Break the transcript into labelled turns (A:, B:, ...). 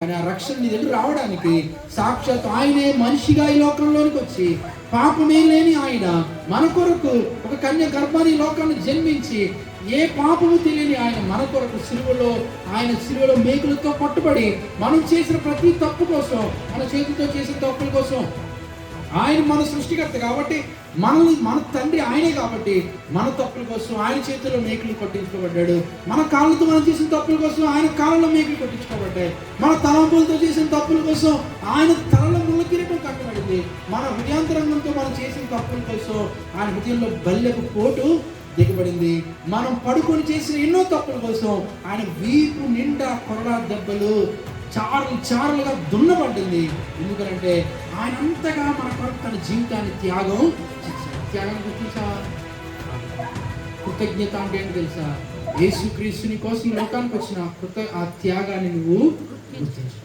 A: ఆయన రక్షణ నీ దగ్గర రావడానికి సాక్షాత్ ఆయనే మనిషిగా ఈ లోకంలోనికి వచ్చి పాపమే లేని ఆయన మన కొరకు ఒక కన్య గర్భాన్ని లోకాన్ని జన్మించి ఏ పాపము తెలియని ఆయన మన కొరకు సిలువలో మేకులతో పట్టుబడి మనం చేసిన ప్రతి తప్పు కోసం, మన చేతితో చేసిన తప్పుల కోసం ఆయన మన సృష్టికర్త కాబట్టి మన తండ్రి ఆయనే కాబట్టి మన తప్పుల కోసం ఆయన చేతిలో మేకులు కొట్టించుకోబడ్డాడు. మన కాళ్ళతో మనం చేసిన తప్పుల కోసం ఆయన కాళ్ళలో మేకులు కొట్టించుకోబడ్డాయి. మన తలంపులతో చేసిన తప్పుల కోసం ఆయన తలలో ముళ్ళ కిరీటం కట్టబడింది. మన హృదయాంతరంగంతో మనం చేసిన తప్పుల కోసం ఆయన హృదయంలో బల్లెపు పోటు దిగబడింది. మనం పడుకొని చేసిన ఎన్నో తప్పుల కోసం ఆయన వీపు నిండా కొరడా దెబ్బలు చారులుగా దున్నబడింది. ఎందుకంటే ఆయన అంతగా మన కొరకు తన జీవితాన్ని త్యాగం గుర్తించా. కృతజ్ఞత అంటే ఏంటి తెలుసా? యేసుక్రీస్తుని కోసం ఈ లోకానికి వచ్చిన ఆ త్యాగాన్ని నువ్వు గుర్తించు.